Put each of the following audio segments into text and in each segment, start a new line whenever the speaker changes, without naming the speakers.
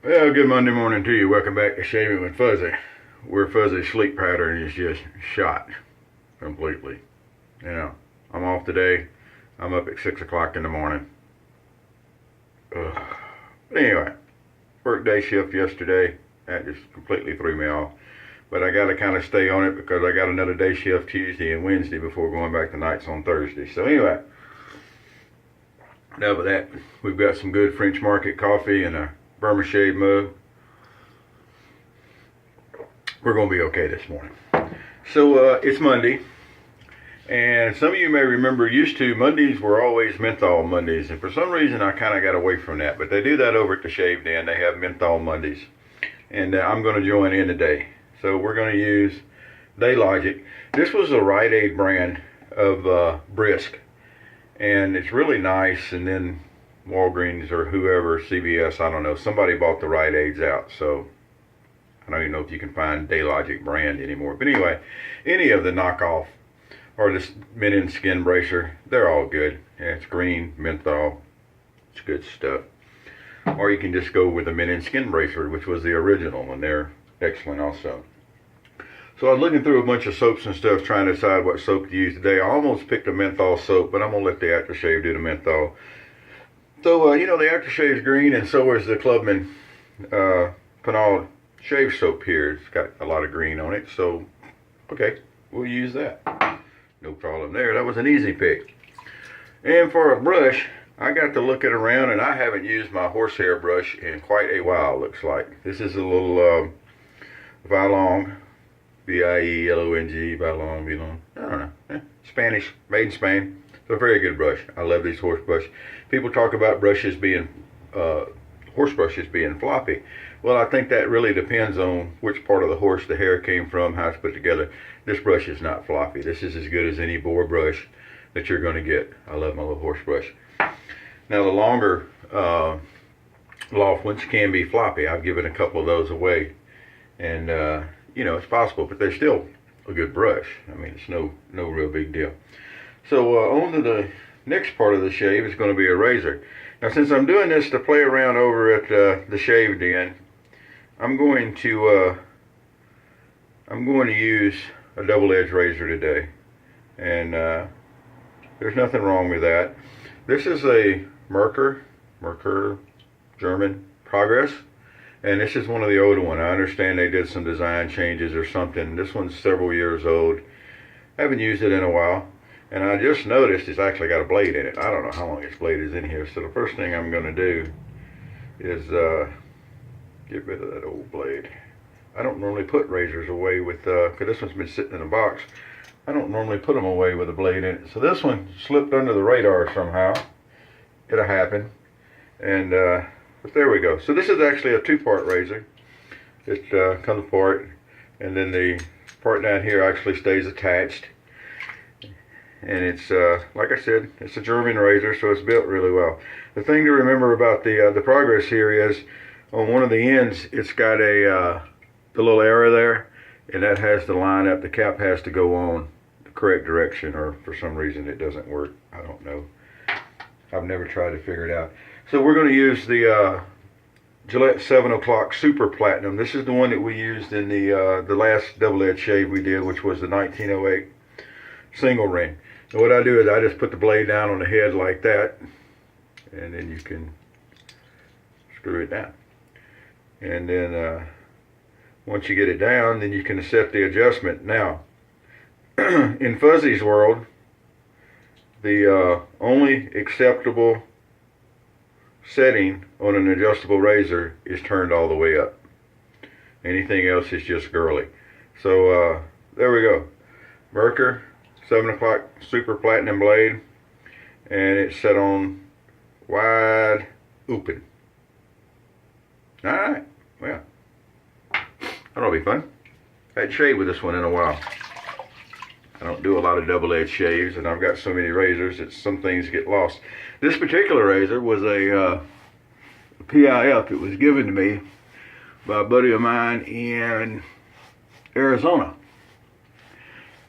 Well, good Monday morning to you. Welcome back to Shaving with Fuzzy. Where Fuzzy's sleep pattern is just shot completely. You know, I'm off today. I'm up at 6 o'clock in the morning. Ugh. But anyway, worked day shift yesterday. That just completely threw me off. But I got to kind of stay on it because I got another day shift Tuesday and Wednesday before going back to nights on Thursday. So anyway, enough of that. We've got some good French Market coffee and a Burma shave mug. We're going to be okay this morning. So it's Monday, and some of you may remember Mondays were always Menthol Mondays, and for some reason I kind of got away from that, but they do that over at the Shave Den. They have Menthol Mondays, and I'm going to join in today. So we're going to use Daylogic. This was a Rite Aid brand of Brusk, and it's really nice, and then Walgreens or whoever, CVS, I don't know, somebody bought the Rite Aids out, so I don't even know if you can find Daylogic brand anymore. But anyway, any of the knockoff or this Men Skin Bracer, they're all good. Yeah, it's green, menthol, it's good stuff. Or you can just go with the Men Skin Bracer, which was the original, and they're excellent also. So I was looking through a bunch of soaps and stuff trying to decide what soap to use today. I almost picked a menthol soap, but I'm going to let the aftershave do the menthol. So, you know, the aftershave is green, and so is the Clubman Pinaud shave soap here. It's got a lot of green on it, so, okay, we'll use that. No problem there. That was an easy pick. And for a brush, I got to looking around, and I haven't used my horsehair brush in quite a while, looks like. This is a little Vilong, B-I-E-L-O-N-G, Vilong, I don't know, Spanish, made in Spain. It's a very good brush. I love these horse brushes. People talk about brushes being, horse brushes being floppy. Well, I think that really depends on which part of the horse the hair came from, how it's put together. This brush is not floppy. This is as good as any boar brush that you're going to get. I love my little horse brush. Now, the longer loft ones can be floppy. I've given a couple of those away. And, you know, it's possible, but they're still a good brush. I mean, it's no real big deal. So on to the next part of the shave is going to be a razor. Now, since I'm doing this to play around over at the Shave Den, I'm going to use a double-edged razor today, and there's nothing wrong with that. This is a Merkur German Progress, and this is one of the older ones. I understand they did some design changes or something. This one's several years old. I haven't used it in a while. And I just noticed it's actually got a blade in it. I don't know how long this blade is in here. So the first thing I'm going to do is get rid of that old blade. I don't normally put razors away with, because this one's been sitting in a box. I don't normally put them away with a blade in it. So this one slipped under the radar somehow. It'll happen. And, but there we go. So this is actually a two-part razor. It comes apart, and then the part down here actually stays attached. And it's, like I said, it's a German razor, so it's built really well. The thing to remember about the Progress here is, on one of the ends, it's got the little arrow there, and that has to line up. The cap has to go on the correct direction, or for some reason it doesn't work. I don't know. I've never tried to figure it out. So we're going to use the Gillette 7 o'clock Super Platinum. This is the one that we used in the last double-edged shave we did, which was the 1908 single ring. So what I do is I just put the blade down on the head like that, and then you can screw it down. And then once you get it down, then you can set the adjustment. Now, in Fuzzy's world, the only acceptable setting on an adjustable razor is turned all the way up. Anything else is just girly. So there we go. Merkur 7 o'clock Super Platinum blade, and it's set on wide open. Alright, well, that'll be fun. I hadn't shaved with this one in a while. I don't do a lot of double-edged shaves, and I've got so many razors that some things get lost. This particular razor was a PIF. It was given to me by a buddy of mine in Arizona.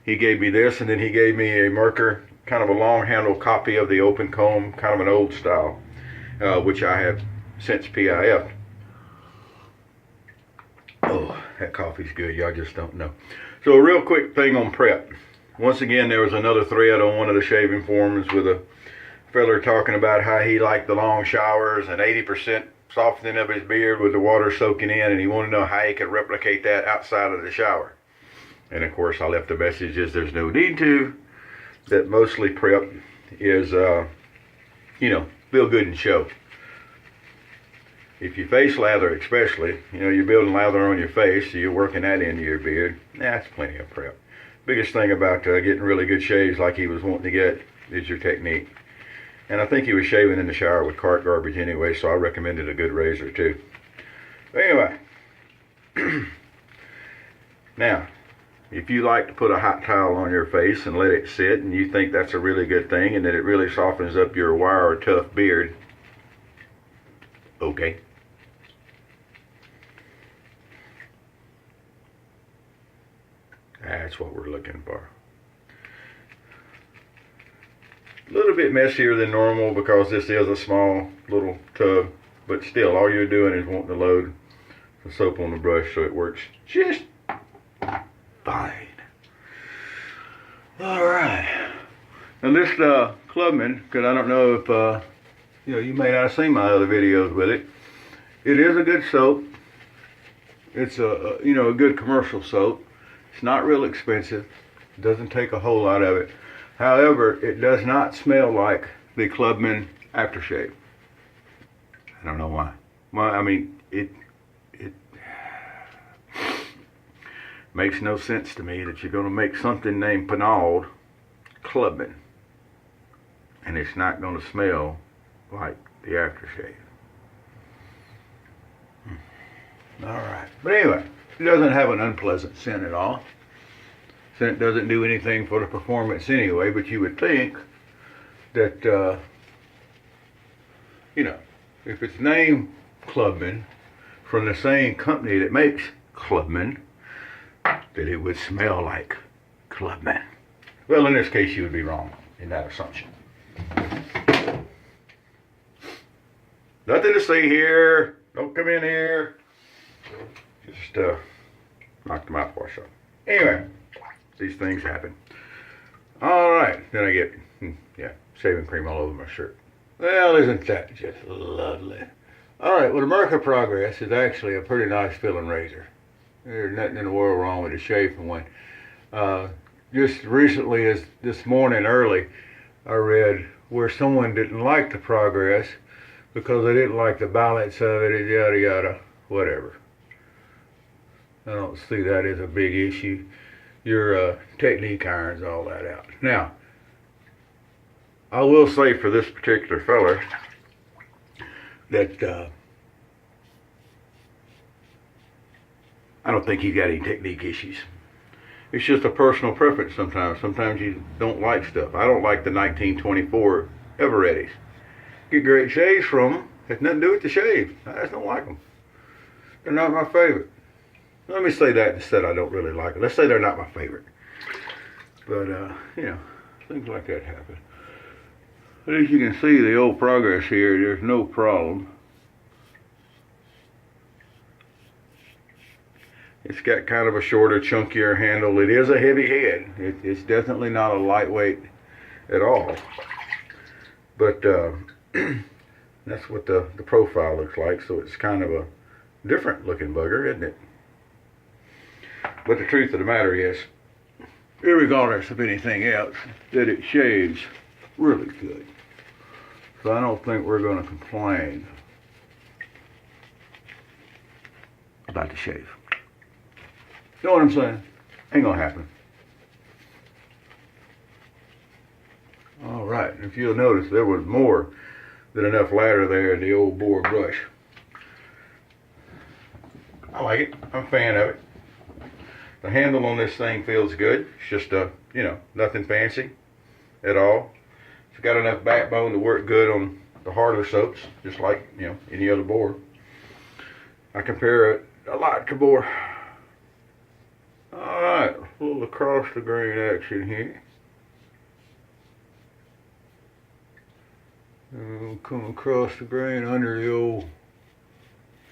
He gave me this, and then he gave me a Merkur, kind of a long handle copy of the open comb, kind of an old style, which I have since PIF'd. That coffee's good. Y'all just don't know. So a real quick thing on prep. Once again, there was another thread on one of the shaving forums with a feller talking about how he liked the long showers and 80% softening of his beard with the water soaking in, and he wanted to know how he could replicate that outside of the shower. And of course, I left the messages there's no need to, that mostly prep is, feel good and show. If you face lather especially, you're building lather on your face, so you're working that into your beard, that's plenty of prep. Biggest thing about getting really good shaves like he was wanting to get is your technique. And I think he was shaving in the shower with cart garbage anyway, so I recommended a good razor too. But anyway, now, if you like to put a hot towel on your face and let it sit, and you think that's a really good thing and that it really softens up your wire tough beard, okay. That's what we're looking for. A little bit messier than normal because this is a small little tub, but still all you're doing is wanting to load the soap on the brush so it works just fine. Alright. Now this Clubman, because I don't know if you may not have seen my other videos with it. It is a good soap. It's a good commercial soap. It's not real expensive. It doesn't take a whole lot of it. However, it does not smell like the Clubman aftershave. I don't know why. Well, I mean, it makes no sense to me that you're going to make something named Pinaud Clubman and it's not going to smell like the aftershave. Alright, but anyway, it doesn't have an unpleasant scent at all. Scent doesn't do anything for the performance anyway, but you would think that, if it's named Clubman from the same company that makes Clubman, that it would smell like Clubman. Well, in this case, you would be wrong in that assumption. Nothing to see here. Don't come in here. Just knock the mouthwash off. Anyway, these things happen. Alright, then I get, shaving cream all over my shirt. Well, isn't that just lovely? Alright, well the Merkur Progress is actually a pretty nice filling razor. There's nothing in the world wrong with the shaving one. Just recently, as this morning early, I read where someone didn't like the Progress because they didn't like the balance of it, and yada yada, whatever. I don't see that as a big issue. Your technique irons all that out. Now, I will say for this particular feller that I don't think he's got any technique issues. It's just a personal preference sometimes. Sometimes you don't like stuff. I don't like the 1924 Everettis. Get great shaves from them. Has nothing to do with the shave. I just don't like them. They're not my favorite. Let me say that instead. I don't really like it. Let's say they're not my favorite. But, things like that happen. As you can see, the old Progress here, there's no problem. It's got kind of a shorter, chunkier handle. It is a heavy head. It's definitely not a lightweight at all. But that's what the profile looks like. So it's kind of a different looking bugger, isn't it? But the truth of the matter is, irregardless of anything else, that it shaves really good. So I don't think we're going to complain about the shave. You know what I'm saying? Ain't gonna happen. Alright, if you'll notice, there was more than enough lather there in the old boar brush. I like it. I'm a fan of it. The handle on this thing feels good. It's just nothing fancy at all. It's got enough backbone to work good on the harder soaps, just like, any other boar. I compare it a lot to boar. Alright, a little across the grain action here. Come across the grain under the old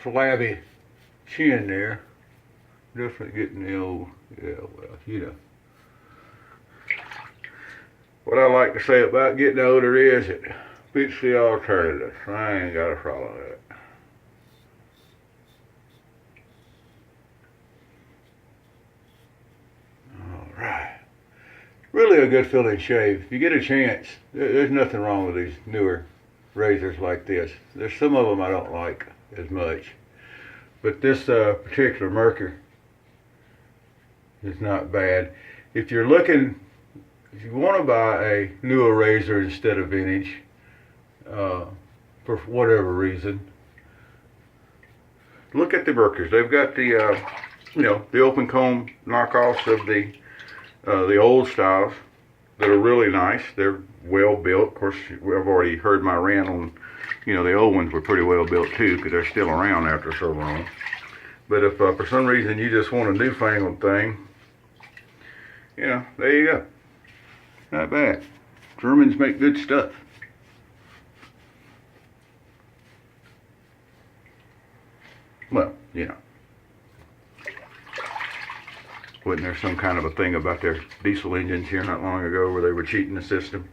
flabby chin there. definitely getting the old, yeah, well, you know. What I like to say about getting older is it beats the alternatives. I ain't got to follow that. Alright. Really a good feeling shave. If you get a chance, there's nothing wrong with these newer razors like this. There's some of them I don't like as much. But this particular Merkur is not bad. If you're looking, if you want to buy a newer razor instead of vintage, for whatever reason, look at the Merkurs. They've got the, you know, the open comb knockoffs of the old styles that are really nice. They're well built. Of course, I've already heard my rant on, you know, the old ones were pretty well built too, because they're still around after so long. But if for some reason you just want a newfangled thing, you know, there you go. Not bad. Germans make good stuff. Well, you know. Wasn't there some kind of a thing about their diesel engines here not long ago where they were cheating the system?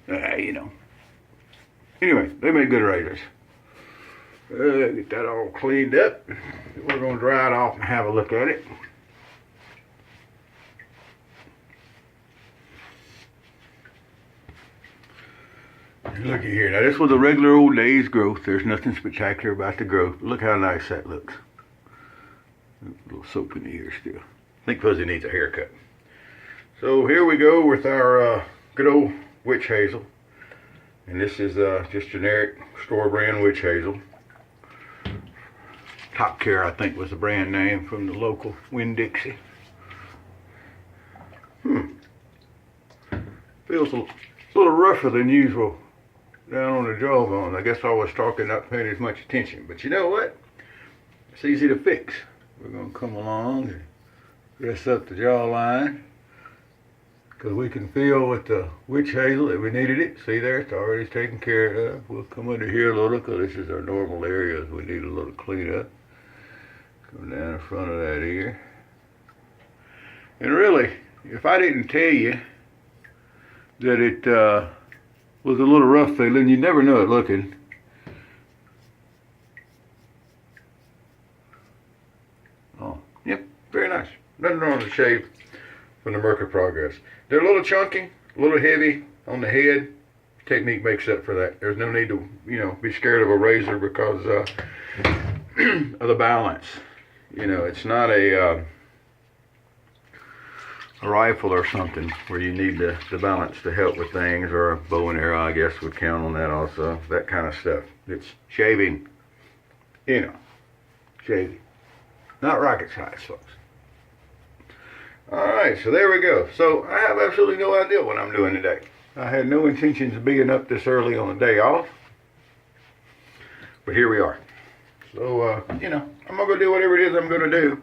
You know. Anyway, they make good razors. Get that all cleaned up. We're going to dry it off and have a look at it. Looky here. Now this was a regular old day's growth. There's nothing spectacular about the growth. Look how nice that looks. A little soap in the ear still. I think Fuzzy needs a haircut. So here we go with our good old witch hazel. And this is just generic store brand witch hazel. Top Care, I think, was the brand name from the local Winn-Dixie. Feels a little rougher than usual down on the jawbone. I guess I was talking, not paying as much attention. But you know what? It's easy to fix. We're going to come along and dress up the jawline, because we can feel with the witch hazel that we needed it. See there, it's already taken care of. We'll come under here a little, because this is our normal areas we need a little cleanup. Come down in front of that ear. And really, if I didn't tell you that it was a little rough feeling, you'd never know it looking. Oh, yep, very nice. Nothing wrong with the shave from the Merkur Progress. They're a little chunky, a little heavy on the head. Technique makes up for that. There's no need to, you know, be scared of a razor because of the balance. You know, it's not a rifle or something where you need the balance to help with things, or a bow and arrow, I guess, would count on that also. That kind of stuff. It's shaving, you know, shaving. Not rocket science, folks. Alright, so there we go. So I have absolutely no idea what I'm doing today. I had no intentions of being up this early on a day off. But here we are. So, you know, I'm going to go do whatever it is I'm going to do.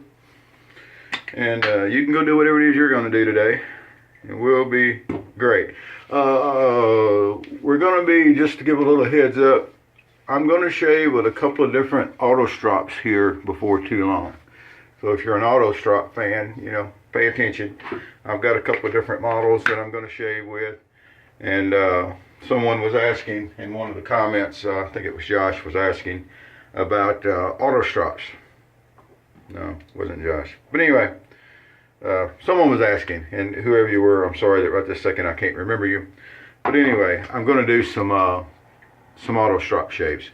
And you can go do whatever it is you're going to do today. It will be great. We're going to be, just to give a little heads up, I'm going to shave with a couple of different auto strops here before too long. So if you're an auto strop fan, you know, pay attention. I've got a couple of different models that I'm going to shave with. And someone was asking in one of the comments, I think it was Josh, was asking about auto strops. No, it wasn't Josh. But anyway, someone was asking, and whoever you were, I'm sorry that right this second I can't remember you. But anyway, I'm going to do some auto strop shaves.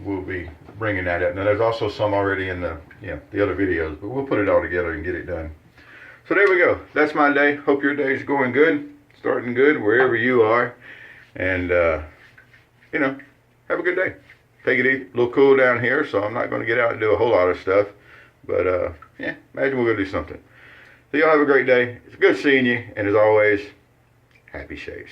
We'll be bringing that up. Now there's also some already in the other videos, but we'll put it all together and get it done. So there we go. That's my day. Hope your day is going good, starting good wherever you are, and you know, have a good day. Take it easy. A little cool down here, so I'm not going to get out and do a whole lot of stuff. But yeah, imagine we're going to do something. So y'all have a great day. It's good seeing you, and as always, happy shaves.